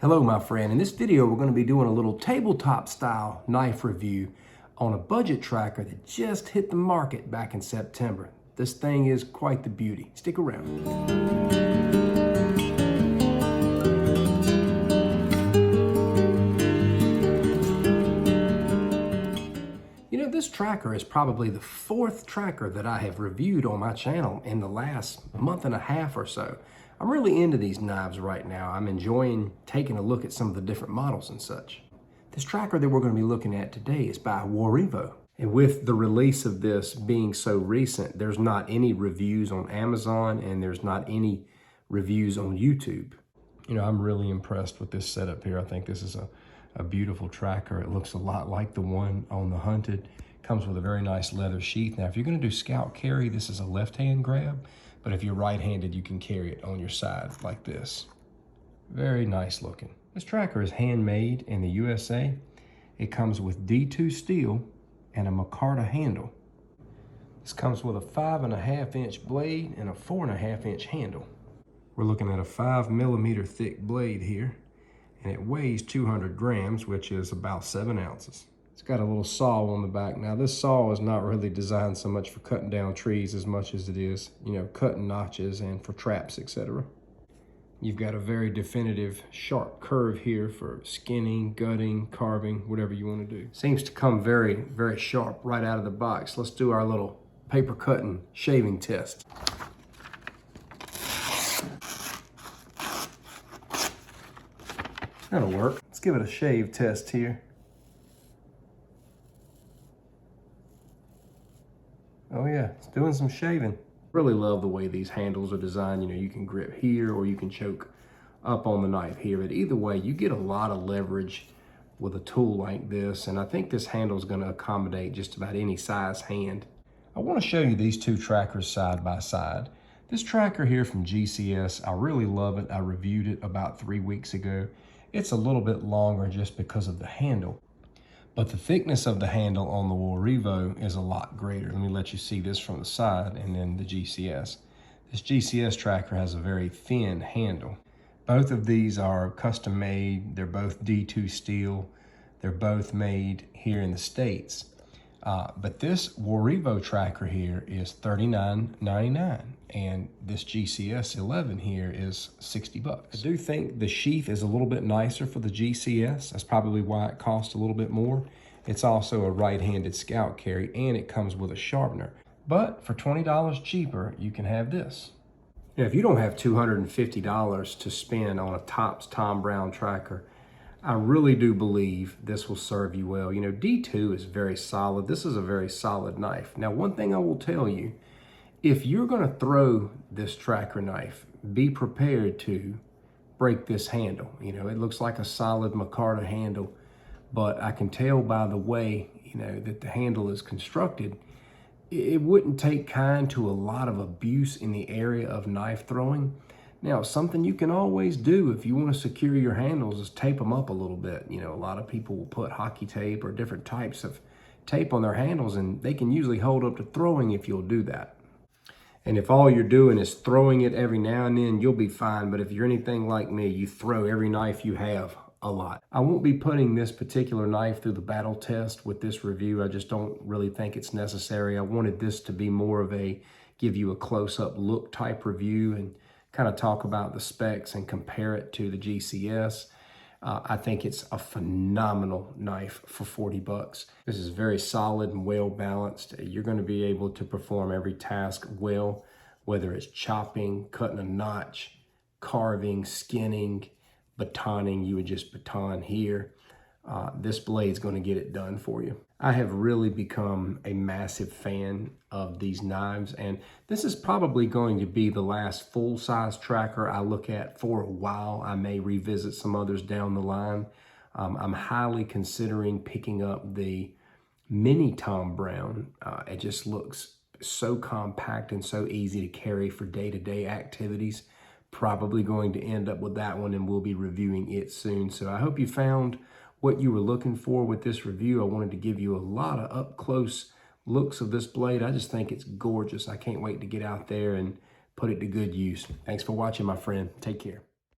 Hello, my friend. In this video, we're going to be doing a little tabletop style knife review on a budget tracker that just hit the market back in September. This thing is quite the beauty. Stick around. You know, this tracker is probably the fourth tracker that I have reviewed on my channel in the last month and a half or so. I'm really into these knives right now. I'm enjoying taking a look at some of the different models and such. This tracker that we're going to be looking at today is by WARIVO. And with the release of this being so recent, there's not any reviews on Amazon and there's not any reviews on YouTube. You know, I'm really impressed with this setup here. I think this is a beautiful tracker. It looks a lot like the one on the Hunted. Comes with a very nice leather sheath. Now, if you're going to do scout carry, this is a left-hand grab. But if you're right-handed, you can carry it on your side like this. Very nice looking. This tracker is handmade in the USA. It comes with D2 steel and a micarta handle. This comes with a 5.5-inch blade and a 4.5-inch handle. We're looking at a 5mm thick blade here, and it weighs 200 grams, which is about 7 ounces. It's got a little saw on the back. Now, this saw is not really designed so much for cutting down trees as much as it is, you know, cutting notches and for traps, etc. You've got a very definitive sharp curve here for skinning, gutting, carving, whatever you want to do. Seems to come very, very sharp right out of the box. Let's do our little paper cutting shaving test. That'll work. Let's give it a shave test here. Oh yeah, it's doing some shaving. Really love the way these handles are designed. You know, you can grip here or you can choke up on the knife here. But either way, you get a lot of leverage with a tool like this. And I think this handle is going to accommodate just about any size hand. I want to show you these two trackers side by side. This tracker here from GCS, I really love it. I reviewed it about 3 weeks ago. It's a little bit longer just because of the handle. But the thickness of the handle on the WARIVO is a lot greater. Let me let you see this from the side and then the GCS. This GCS tracker has a very thin handle. Both of these are custom made. They're both D2 steel. They're both made here in the States. But this WARIVO tracker here is $39.99, and this GCS 11 here is $60. I do think the sheath is a little bit nicer for the GCS. That's probably why it costs a little bit more. It's also a right-handed scout carry, and it comes with a sharpener. But for $20 cheaper, you can have this. Now, if you don't have $250 to spend on a Tops Tom Brown tracker, I really do believe this will serve you well. You know, D2 is very solid. This is a very solid knife. Now, one thing I will tell you, if you're going to throw this tracker knife, be prepared to break this handle. You know, it looks like a solid micarta handle, but I can tell by the way, you know, that the handle is constructed, it wouldn't take kind to a lot of abuse in the area of knife throwing. Now, something you can always do if you want to secure your handles is tape them up a little bit. You know, a lot of people will put hockey tape or different types of tape on their handles, and they can usually hold up to throwing if you'll do that. And if all you're doing is throwing it every now and then, you'll be fine. But if you're anything like me, you throw every knife you have a lot. I won't be putting this particular knife through the battle test with this review. I just don't really think it's necessary. I wanted this to be more of a give you a close-up look type review and kind of talk about the specs and compare it to the GCS. I think it's a phenomenal knife for 40 bucks. This is very solid and well balanced. You're going to be able to perform every task well, whether it's chopping, cutting a notch, carving, skinning, batoning. You would just baton here. This blade's going to get it done for you. I have really become a massive fan of these knives, and this is probably going to be the last full-size tracker I look at for a while. I may revisit some others down the line. I'm highly considering picking up the mini Tom Brown. It just looks so compact and so easy to carry for day-to-day activities. Probably going to end up with that one, and we'll be reviewing it soon. So I hope you found what you were looking for with this review. I wanted to give you a lot of up-close looks of this blade. I just think it's gorgeous. I can't wait to get out there and put it to good use. Thanks for watching, my friend. Take care.